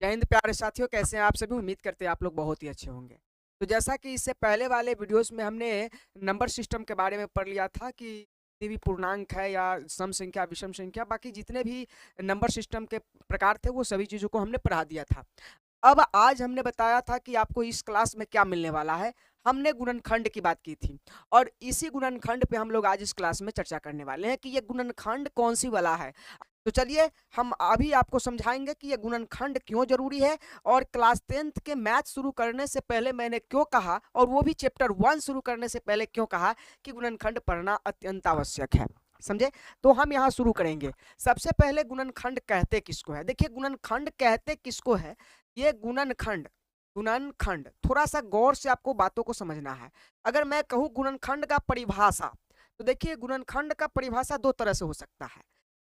जय हिंद प्यारे साथियों, कैसे हैं आप सभी। उम्मीद करते हैं आप लोग बहुत ही अच्छे होंगे। तो जैसा कि इससे पहले वाले वीडियोस में हमने नंबर सिस्टम के बारे में पढ़ लिया था कि कोई भी पूर्णांक है या सम संख्या, विषम संख्या, बाकी जितने भी नंबर सिस्टम के प्रकार थे वो सभी चीज़ों को हमने पढ़ा दिया था। अब आज हमने बताया था कि आपको इस क्लास में क्या मिलने वाला है। हमने गुणनखंड की बात की थी और इसी गुणनखंड पे हम लोग आज इस क्लास में चर्चा करने वाले हैं कि ये गुणनखंड कौन सी वाला है। तो चलिए हम अभी आपको समझाएंगे कि ये गुणनखंड क्यों जरूरी है और क्लास 10th के मैथ शुरू करने से पहले मैंने क्यों कहा, और वो भी चैप्टर 1 शुरू करने से पहले क्यों कहा कि गुणनखंड पढ़ना अत्यंत आवश्यक है। समझे? तो हम यहाँ शुरू करेंगे। सबसे पहले गुणनखंड कहते किसको है। देखिए, गुणनखंड कहते किसको है। ये गुणनखंड गुणनखंड थोड़ा सा गौर से आपको बातों को समझना है। अगर मैं कहूँ गुणनखंड का परिभाषा, तो देखिए गुणनखंड का परिभाषा दो तरह से हो सकता है।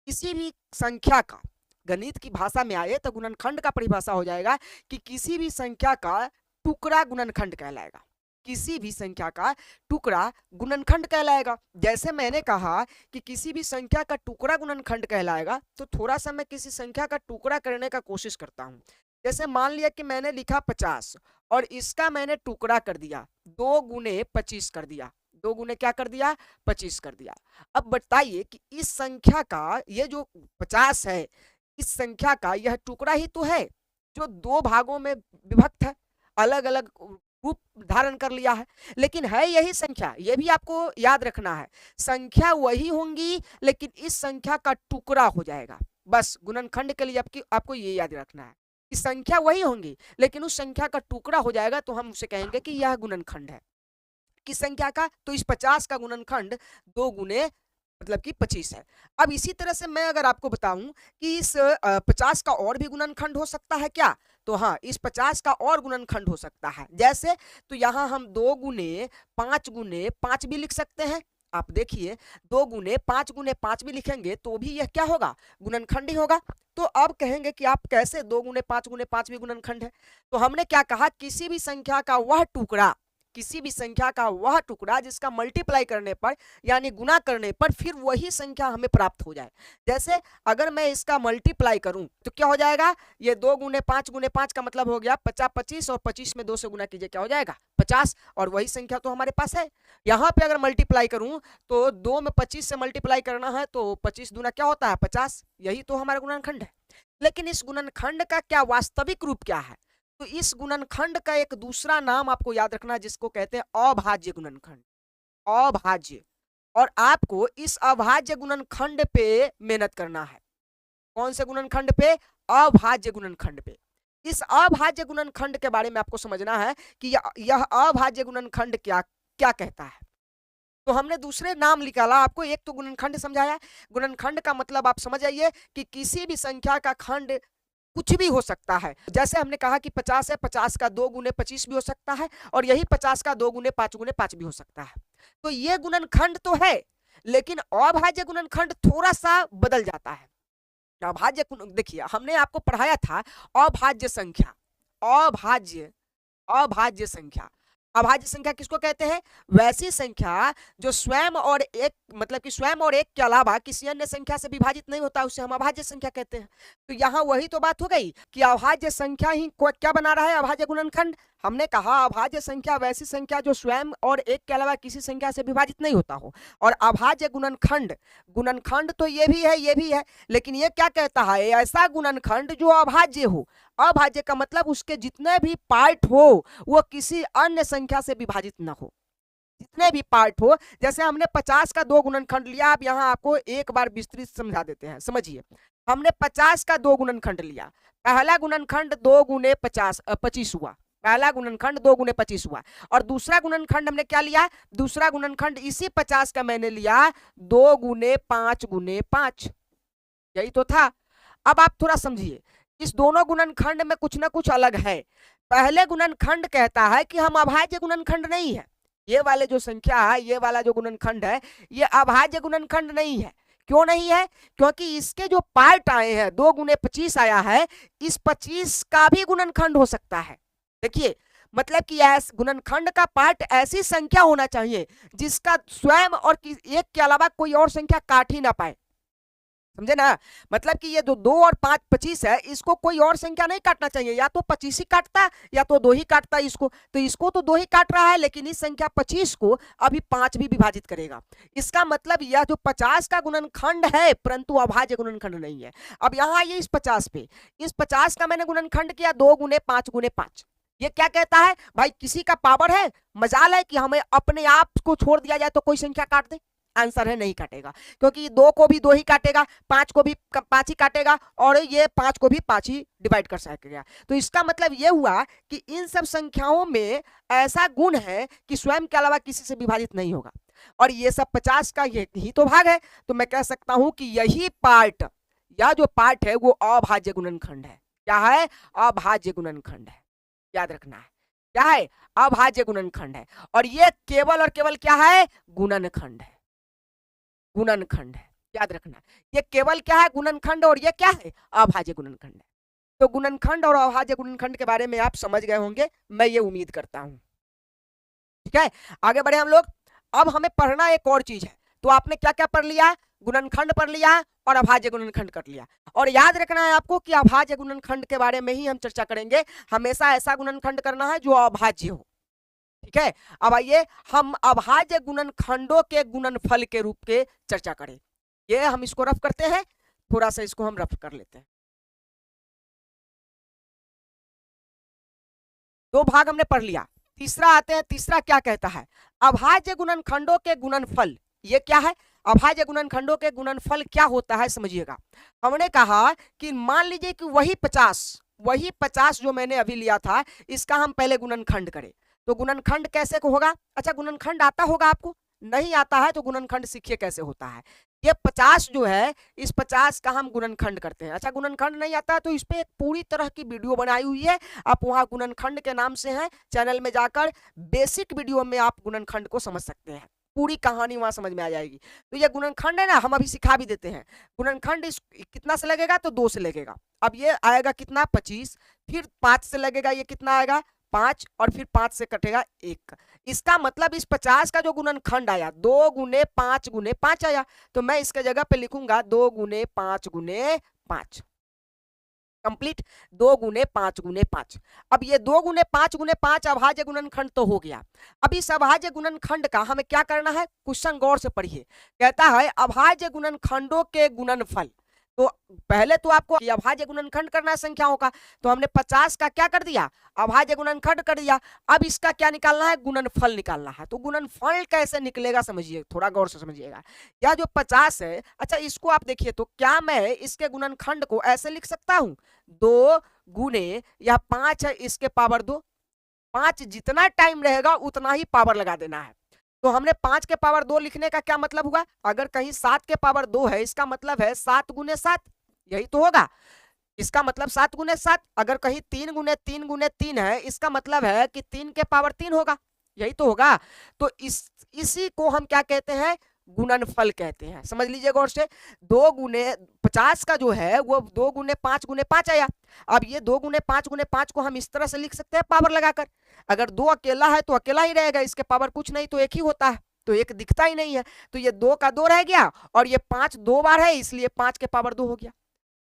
किसी भी संख्या का, गणित की भाषा में आए तो गुणनखंड का परिभाषा हो जाएगा कि किसी भी संख्या का टुकड़ा गुणनखंड कहलाएगा। किसी भी संख्या का टुकड़ा गुणनखंड कहलाएगा। जैसे मैंने कहा कि किसी भी संख्या का टुकड़ा गुणनखंड कहलाएगा, तो थोड़ा सा मैं किसी संख्या का टुकड़ा करने का कोशिश करता हूँ। जैसे मान लिया कि मैंने लिखा 50 और इसका मैंने टुकड़ा कर दिया, 2 गुने 25 कर दिया। 2 गुने क्या कर दिया? 25 कर दिया। अब बताइए कि इस संख्या का, ये जो 50 है, इस संख्या का यह टुकड़ा ही तो है जो 2 भागों में विभक्त है, अलग अलग रूप धारण कर लिया है, लेकिन है यही संख्या। यह भी आपको याद रखना है, संख्या वही होंगी लेकिन इस संख्या का टुकड़ा हो जाएगा। बस गुणनखंड के लिए आपको ये याद रखना है कि संख्या वही होंगी लेकिन उस संख्या का टुकड़ा हो जाएगा, तो हम उसे कहेंगे कि यह गुणनखंड है। किस संख्या का? तो इस 50 का गुणनखंड 2 गुने मतलब कि 25 है। अब इसी तरह से मैं अगर आपको बताऊं कि इस 50 का और भी गुणनखंड हो सकता है क्या, तो हाँ, इस 50 का और गुणनखंड हो सकता है। जैसे तो यहाँ हम 2 गुने 5 भी लिख सकते हैं। आप देखिए 2 गुने 5 भी लिखेंगे तो भी यह क्या होगा? गुणनखंड ही होगा। तो अब कहेंगे कि आप कैसे 2 गुने 5 भी गुणनखंड है। तो हमने क्या कहा, किसी भी संख्या का वह टुकड़ा, किसी भी संख्या का वह टुकड़ा जिसका मल्टीप्लाई करने पर यानी गुना करने पर फिर वही संख्या हमें प्राप्त हो जाए। जैसे अगर मैं इसका मल्टीप्लाई करूं तो क्या हो जाएगा? ये 2 गुने 5 का मतलब हो गया 50, 25 और 25 में 2 से गुना कीजिए, क्या हो जाएगा? 50। और वही संख्या तो हमारे पास है। यहाँ पे अगर मल्टीप्लाई करूं तो 2 में 25 से मल्टीप्लाई करना है तो 25 दूना क्या होता है? 50। यही तो हमारा गुणनखंड है। लेकिन इस गुणनखंड का क्या वास्तविक रूप क्या है? तो इस गुणनखंड का एक दूसरा नाम आपको याद रखना जिसको कहते हैं अभाज्य गुणनखंड। अभाज्य। और आपको इस अभाज्य गुणनखंड पे मेहनत करना है। कौन से गुणनखंड पे? अभाज्य गुणनखंड पे। इस अभाज्य गुणनखंड के बारे में आपको समझना है कि यह अभाज्य गुणनखंड क्या क्या कहता है। तो हमने दूसरे नाम निकाला आपको, एक तो गुणनखंड समझाया। गुणनखंड का मतलब आप समझ आइए कि किसी भी संख्या का खंड कुछ भी हो सकता है। जैसे हमने कहा कि 50 है, 50 का 2 गुने 25 भी हो सकता है और यही 50 का 2 गुने 5 भी हो सकता है। तो ये गुणनखंड तो है, लेकिन अभाज्य गुणनखंड थोड़ा सा बदल जाता है। अभाज्य देखिए हमने आपको पढ़ाया था अभाज्य संख्या। अभाज्य अभाज्य संख्या, अभाज्य संख्या किसको कहते हैं? वैसी संख्या जो स्वयं और एक मतलब कि स्वयं और एक के अलावा किसी अन्य संख्या से विभाजित नहीं होता, उसे हम अभाज्य संख्या कहते हैं। तो यहाँ वही तो बात हो गई कि अभाज्य संख्या ही क्या बना रहा है? अभाज्य गुणनखंड। हमने कहा अभाज्य संख्या वैसी संख्या जो स्वयं और एक के अलावा किसी संख्या से विभाजित नहीं होता हो। और अभाज्य गुणनखंड, गुणनखंड तो ये भी है, ये भी है, लेकिन ये क्या कहता है? ऐसा गुणनखंड जो अभाज्य हो। अभाज्य का मतलब उसके जितने भी पार्ट हो वो किसी अन्य संख्या से विभाजित ना हो। जितने भी पार्ट हो, जैसे हमने 50 का 2 गुणनखंड लिया। अब यहाँ आपको एक बार विस्तृत समझा देते हैं, समझिए। हमने 50 का 2 गुणनखंड लिया। पहला गुणनखंड 2 गुने 25 हुआ। पहला गुणनखंड 2 गुने 25 हुआ। और दूसरा गुणनखंड हमने क्या लिया? दूसरा गुणनखंड इसी 50 का मैंने लिया 2 गुने 5। यही तो था। अब आप थोड़ा समझिए, इस दोनों गुणनखंड में कुछ ना कुछ अलग है। पहले गुणनखंड कहता है कि हम अभाज्य गुणनखंड नहीं है। ये वाले जो संख्या है, ये वाला जो गुणनखंड है, ये अभाज्य गुणनखंड नहीं है। क्यों नहीं है? क्योंकि इसके जो पार्ट आए हैं, 2 गुने 25 आया है, इस 25 का भी गुणनखंड हो सकता है। देखिए मतलब कि गुणनखंड का पार्ट ऐसी संख्या होना चाहिए जिसका स्वयं और एक के अलावा कोई और संख्या काट ही ना पाए। समझे ना। मतलब कि ये जो 2 और 5 25 है, इसको कोई और संख्या नहीं काटना चाहिए, या तो 25 ही काटता या तो 2 ही काटता इसको, तो इसको तो 2 ही काट रहा है, लेकिन इस संख्या 25 को अभी 5 भी विभाजित करेगा। इसका मतलब यह जो 50 का गुणनखंड है परंतु अभाज्य गुणनखंड नहीं है। अब यहाँ आइए इस 50 पे, इस 50 का मैंने गुणनखंड किया 2 गुने 5 गुने 5। ये क्या कहता है भाई, किसी का पावर है, मजाल है कि हमें अपने आप को छोड़ दिया जाए तो कोई संख्या काट दे। आंसर है नहीं काटेगा, क्योंकि 2 को भी 2 ही काटेगा, 5 को भी 5 ही काटेगा, और ये 5 को भी 5 ही डिवाइड कर सकेगा। तो इसका मतलब ये हुआ कि इन सब संख्याओं में ऐसा गुण है कि स्वयं के अलावा किसी से विभाजित नहीं होगा, और ये सब 50 का ही तो भाग है। तो मैं कह सकता हूं कि यही पार्ट, या जो पार्ट है वो अभाज्य गुणनखंड है। क्या है? अभाज्य गुणनखंड है, याद रखना है। क्या है? अभाज्य गुणनखंड है। और ये केवल और केवल क्या है? गुणनखंड है, गुणनखंड है, याद रखना। ये केवल क्या है? गुणनखंड, और ये क्या है? अभाज्य गुणनखंड है। तो गुणनखंड और अभाज्य गुणनखंड के बारे में आप समझ गए होंगे, मैं ये उम्मीद करता हूं। ठीक है, आगे बढ़े हम लोग। अब हमें पढ़ना एक और चीज है। तो आपने क्या क्या पढ़ लिया? गुणनखंड पढ़ लिया और अभाज्य गुणनखंड कर लिया। और याद रखना है आपको कि अभाज्य गुणनखंड के बारे में ही हम चर्चा करेंगे। हमेशा ऐसा गुणनखंड करना है जो अभाज्य हो। ठीक है, अब आइए हम अभाज्य गुणनखंडों के गुणनफल के रूप के चर्चा करें। ये हम इसको रफ करते हैं, थोड़ा सा इसको हम रफ कर लेते हैं। 2 भाग हमने पढ़ लिया, तीसरा आते हैं। तीसरा क्या कहता है? अभाज्य गुणनखंडों के गुणनफल। ये क्या है? अभाज्य गुणनखंडों के गुणनफल क्या होता है, समझिएगा। हमने कहा कि मान लीजिए कि वही 50 जो मैंने अभी लिया था, इसका हम पहले गुणनखंड करें। तो गुणनखंड कैसे को होगा? अच्छा, गुणनखंड आता होगा आपको? नहीं आता है तो गुणनखंड सीखिए कैसे होता है। ये 50 जो है, इस 50 का हम गुणनखंड करते हैं। अच्छा, गुणनखंड नहीं आता है तो इस पे एक पूरी तरह की वीडियो बनाई हुई है, आप वहां गुणनखंड के नाम से है, चैनल में जाकर बेसिक वीडियो में आप गुणनखंड को समझ सकते हैं। पूरी कहानी वहां समझ में आ जाएगी। तो ये गुणनखंड है ना, हम अभी सिखा भी देते हैं। गुणनखंड इस कितना से लगेगा? तो 2 से लगेगा। अब ये आएगा कितना? 25। फिर 5 से लगेगा, ये कितना आएगा? 5, और फिर 5 से कटेगा 1। इसका मतलब इस 50 का जो गुणनखंड आया 2 गुने 5 गुने 5 आया। तो मैं इसके जगह पे लिखूंगा 2 गुने 5 गुने 5। कंप्लीट, 2 गुने 5 गुने 5। अब ये 2 गुने 5 गुने 5 अभाज्य गुणनखंड तो हो गया। अब इस अभाज्य गुणनखंड का हमें क्या करना है? क्वेश्चन गौर से पढ़िए। कहता है अभाज्य गुणनखंडों के गुणनफल। तो पहले तो आपको अभाज्य गुणनखंड करना है संख्याओं का, तो हमने 50 का क्या कर दिया? अभाज्य गुणनखंड कर दिया। अब इसका क्या निकालना है? गुणनफल निकालना है। तो गुणनफल कैसे निकलेगा समझिए, थोड़ा गौर से समझिएगा। यह जो 50 है, अच्छा इसको आप देखिए, तो क्या मैं इसके गुणनखंड को ऐसे लिख सकता हूं? 2 गुने, या 5 है इसके पावर 2। 5 जितना टाइम रहेगा उतना ही पावर लगा देना है। तो हमने 5 के पावर 2 लिखने का क्या मतलब हुआ? अगर कहीं 7 के पावर 2 है, इसका मतलब है 7 गुने 7, यही तो होगा। इसका मतलब 7 गुने 7। अगर कहीं 3 गुने 3 गुने 3 है, इसका मतलब है कि 3 के पावर 3 होगा, यही तो होगा। तो इसी को हम क्या कहते हैं? गुणनफल कहते हैं। समझ लीजिए गौर से। 2 गुने 50 का जो है वो 2 गुने 5 आया। अब ये 2 गुने 5 को हम इस तरह से लिख सकते हैं पावर लगाकर। अगर 2 अकेला है तो अकेला ही रहेगा, इसके पावर कुछ नहीं तो 1 ही होता है, तो 1 दिखता ही नहीं है। तो ये 2 का 2 रह गया, और ये 5 2 बार है, इसलिए 5 के पावर 2 हो गया।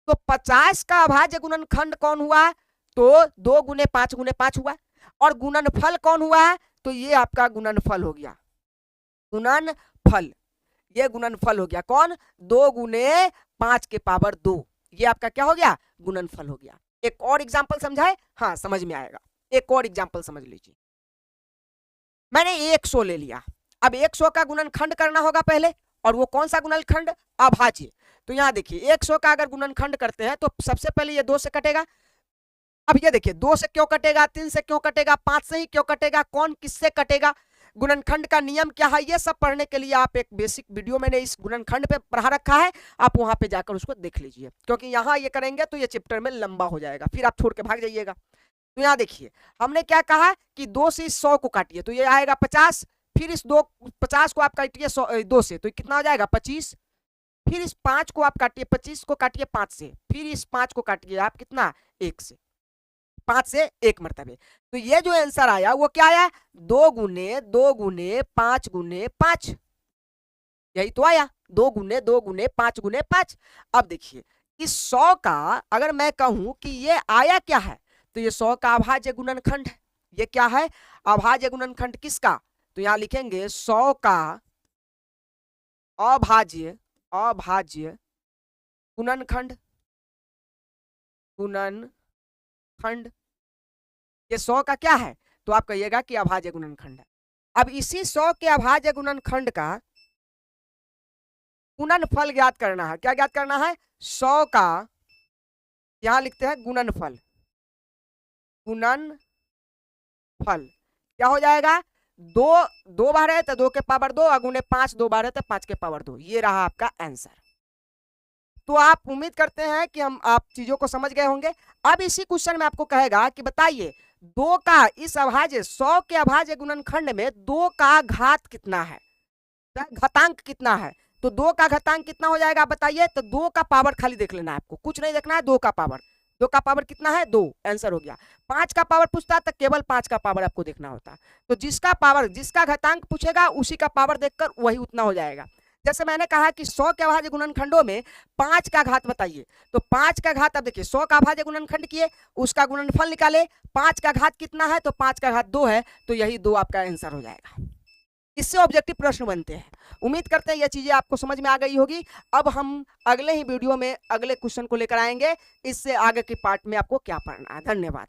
तो 50 का अभाज्य गुणनखंड कौन हुआ? तो 2 गुने 5 हुआ। और गुणनफल कौन हुआ? तो ये आपका गुणनफल हो गया, गुणनफल। ये गुणनफल हो गया कौन? 2 गुने 5 के पावर 2। ये आपका क्या हो गया? गुणनफल हो गया। एक और एग्जांपल समझाए? हाँ, समझ में आएगा। एक और एग्जांपल समझ लीजिए। मैंने 100 ले लिया। अब 100 का गुणनखंड करना होगा पहले, और वो कौन सा गुणनखंड? अभाज्य। तो यहां देखिए 100 का अगर गुणनखंड करते हैं तो सबसे पहले ये 2 से कटेगा। अब ये देखिए 2 से क्यों कटेगा, 3 से क्यों कटेगा, 5 से ही क्यों कटेगा, कौन किससे कटेगा, गुणनखंड का नियम क्या है, ये सब पढ़ने के लिए आप एक बेसिक वीडियो मैंने इस गुणनखंड पे पढ़ा रखा है, आप वहां पे जाकर उसको देख लीजिए। क्योंकि यहाँ ये करेंगे तो ये चैप्टर में लंबा हो जाएगा, फिर आप छोड़ के भाग जाइएगा। तो यहाँ देखिए हमने क्या कहा कि 2 से इस 100 को काटिए, तो ये आएगा 50। फिर इस 50 को आप काटिए 2 से, तो कितना हो जाएगा? 25। फिर इस 5 को आप काटिए, 25 को काटिए 5 से, फिर इस 5 को काटिए आप कितना? 1 से, 5 से 1 मरतबे। तो ये जो आंसर आया वो क्या आया? 2 गुने 5 गुने 5, यही तो आया 2 गुने 2 गुने 5 गुने 5। अब देखिए इस 100 का अगर मैं कहूं कि ये आया क्या है, तो ये 100 का अभाज्य गुणनखंड है। ये क्या है? अभाज्य गुणनखंड किसका? तो यहां लिखेंगे 100 का अभाज्य गुणनखंड। ये 100 का क्या है? तो आप कहिएगा कि अभाज्य गुणनखंड है। अब इसी 100 के अभाज्य गुणनखंड का गुणनफल ज्ञात करना है। क्या ज्ञात करना है? 100 का, यहां लिखते हैं गुणनफल। क्या हो जाएगा? 2 बार है तो 2 के पावर 2, गुने 5 2 बार है तो 5 के पावर 2। ये रहा आपका आंसर। तो आप उम्मीद करते हैं कि आप चीजों को समझ गए होंगे। अब इसी क्वेश्चन में आपको कहेगा कि बताइए 2 का इस अभाज्य 100 के अभाज्य गुणनखंड में 2 का घात कितना है, घातांक कितना है। तो 2 का घातांक कितना हो जाएगा बताइए। तो 2 का पावर खाली देख लेना है, आपको कुछ नहीं देखना है। 2 का पावर, 2 का पावर कितना है? 2। आंसर हो गया। 5 का पावर पूछता तो केवल 5 का पावर आपको देखना होता। तो जिसका पावर, जिसका घातांक पूछेगा उसी का पावर देखकर वही उतना हो जाएगा। जैसे मैंने कहा कि 100 के अभाज्य गुणनखंडों में 5 का घात बताइए। तो 5 का घात, अब देखिए 100 का अभाज्य गुणनखंड किए, उसका गुणनफल निकाले, 5 का घात कितना है? तो 5 का घात 2 है। तो यही 2 आपका आंसर हो जाएगा। इससे ऑब्जेक्टिव प्रश्न बनते हैं। उम्मीद करते हैं यह चीजें आपको समझ में आ गई होगी। अब हम अगले ही वीडियो में अगले क्वेश्चन को लेकर आएंगे। इससे आगे के पार्ट में आपको क्या पढ़ना है। धन्यवाद।